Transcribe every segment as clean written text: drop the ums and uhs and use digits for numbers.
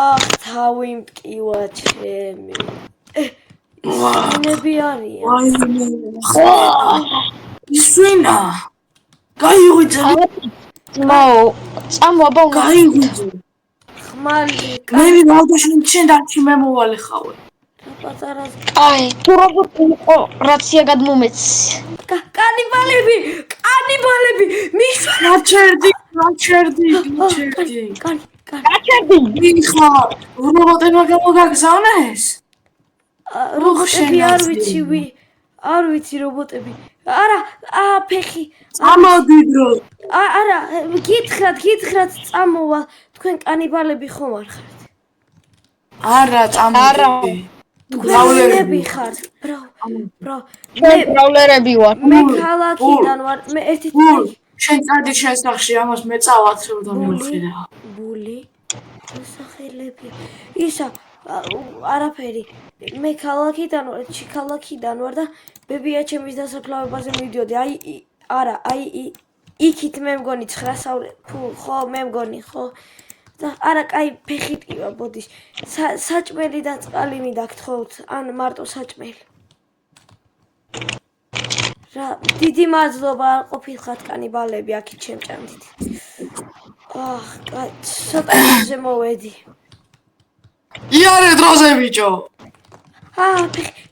Ach, თავი მტკივა ჩემი. ისინები არიან. ისვენა. გაიღვიძე. მაო, წამოაბა უნდა. გაიღვიძე. ხმალი. მე მოვდაშენ შენ დარჩი მე მოვალე ხავე. პატარას. აი, თუ რობოტი იყო, რაცია გადმომეც. კანიბალები! მიხარ! რაჩერდი. კანი. გაჩერდი. მიხარ. რობოტებმა გამოგაგზავნეს? რობოტები არ ვიცი რობოტები. არა, ფეხი. ამოდი დრო. არა, გითხრათ წამოვალ. თქვენ კანიბალები ხომ არ ხართ? არა, წამოდი. გავლერები ხართ. ბრო. მე გავლერები ვარ. მე ქალაქიდან ვარ. მე ერთი შენ წადი შენ სახში, ამას მე წავაც და მივხვიდა. ბული. სახელები. ისა არაფერი. მე ქალაქიდან ვარ და ბებია ჩემის დასაფლავებაზე მივდიოდი. აი იქით მე მგონი 9 ხო მე მგონი ხო და არა კაი ფეხი ტკივა ბოდიშ საჭმელი და წყალი მინდა გთხოვთ ან მარტო საჭმელი რა დიდი მადლობა არ ყოფილხართ კანიბალები აქ ჩემჭამდით კაი ცოტა შემოვედი იარე დროზე ბიჭო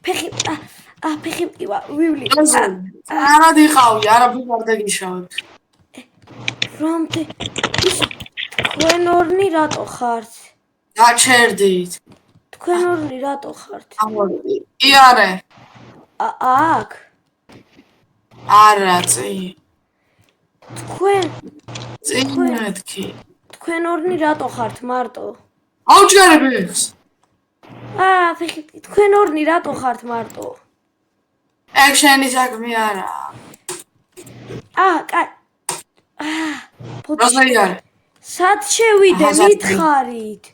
ფეხი მტკივა ვივლი არა დიხავი არა ფუყარდა გიშავთ რომდე თქვენ ორნი რატო ხართ? გაჩერდით. თქვენ ორნი რატო ხართ? იარე. აქ. არა, წი. თქვენ მეთქი. თქვენ ორნი რატო ხართ მარტო? აუჯგარებს. ფეხი თქვენ ორნი რატო ხართ მარტო? ეგ შენი საქმე არა. კაი. როზაიარე. სად შევიდე მითხარით?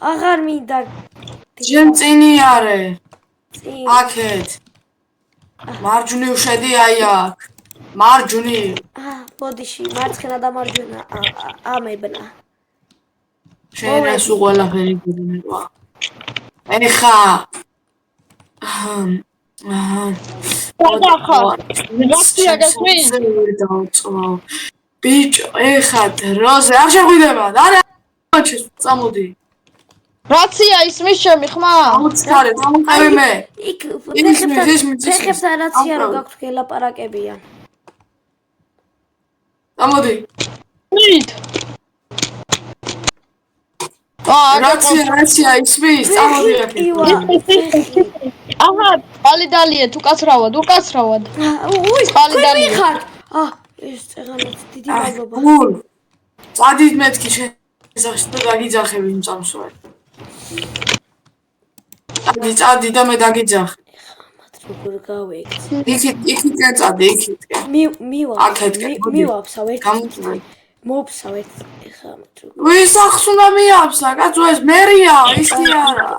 აღარ მინდა. ჯემ წინი არე. აქეთ. მარჯვნივ შედი აი აქ. მარჯვნივ. ბოდიში, მარცხენა და მარჯვენა ამებნა. შენ ეს ყველაფერი გიგნება. ეხა. გადახა. რაცია გასმის? ბიჭო, ეხა დროზე არ შეგვიდება. არა, წამოდი. რაცია ისმის ჩემი ხმა? ამოწარე, წამოყევი მე. იქ ფეხებთან რაცია რო გაქვთ გელაპარაკებიან. წამოდი. მით. რაცია ისმის, წამოდი აქ. აჰა, ბალიდალიე თუ კაცრავად. ბალიდალიე ხარ. ეს წეღანაც დიდი მადლობა. წადით მეთქი შენ სახში და დაგიძახები იმ წამსვარ. წადი და მე დაგიძახე. მათ როგორ გავექცე. იქით წადი, იქით. მივაფსავ ერთი. მოვფსავ ერთი. ეხა მათ როგორ. ვის სახს უნდა მიაფსა, კაცო ეს მერია, ისი არა.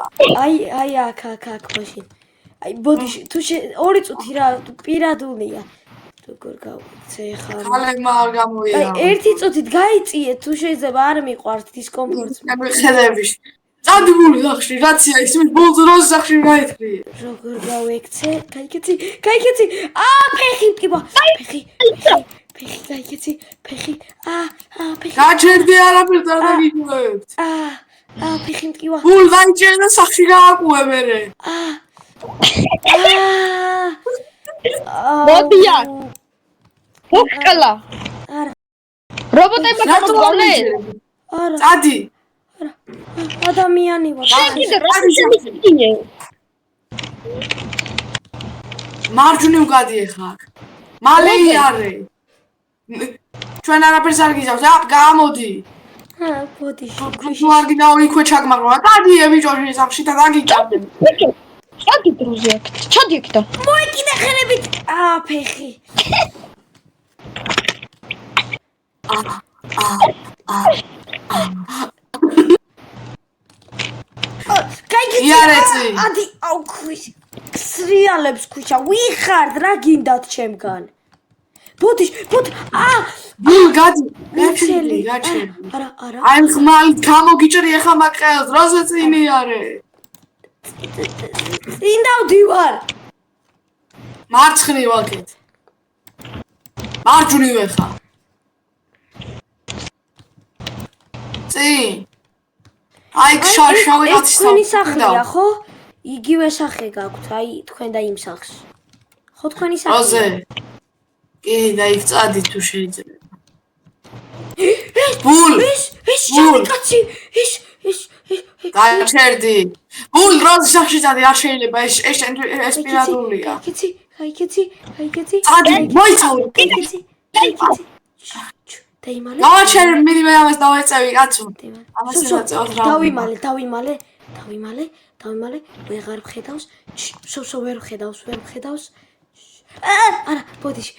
აი აქ მაშინ. აი ბოდიში თუ ორი წუთი რა პირადულია. როგორ გავიქცე ხა ხალებმა არ გამოია. აი ერთი წუთით გაიწიე თუ შეიძლება არ მიყვართ დისკომფორტს. მე ხედები. წადებული სახში, რაცია ისმის ბოლოს როზ სახში გაეთქრი. როგორ გავიქცე? კაიკიცი. ფეხი მტკივა. ფეხი. კაიკიცი. ფეხი. ფეხი. გაჩერდი არაფერს არ დაგიგულებთ. ფეხი მტკივა. ბულ დაიჭერე და სახში გააკუე მერე. მოდია. მოხკლა. არა. რობოტებმა გამოგავლეს? არა. წადი. არა. ადამიანი ვარ. კიდე რობოტი. მარჯვნივ გადი ახლა. მალე იარე. ჩვენ არაფერს არ გიზავს, გამოდი. ბოდიში. თუ არ გინაო იქვე ჩაგმაგროვა. დადიე ბიჭო სახში და დაგიჭირე. ჩადი დროზე აქ. ჩადი აქ და. მოიკიდე ხელებით. ფეხი. იარეცი. ადი აუქვის. სრიალებს ქუჩა. ვიხარდ რა გინდათ ჩემგან. ბოდიში. ბულ გადი მიცელი. გაჩერდი არა. აი ხმალ გამოგიჭრი ახლა მაკრეელს როზე წინი არე წინ დავდივარ. მარცხნივ აქეთ მარჯვნივ ახლა წინ აი შავი კაცი თქვენი სახლია, ხო? იგივე სახე გაქვთ, აი თქვენ და იმ სახლს. ხო თქვენი სახლია. როზე კი და იქ წადი თუ შეიძლება ბულ ეს შავი კაცი, ეს გაჩერდი ბულ როზე სახში წადი არ შეიძლება ეს პირადულია კაცი. წადი მოიცავ დაიმალე. გავაჩერ მიდი მე ამას დავეწევი კაცო ამას დავეწევ რა დავიმალე, ვეღარ ვხედავს. ვერ ვხედავს. არა, ბოდიში,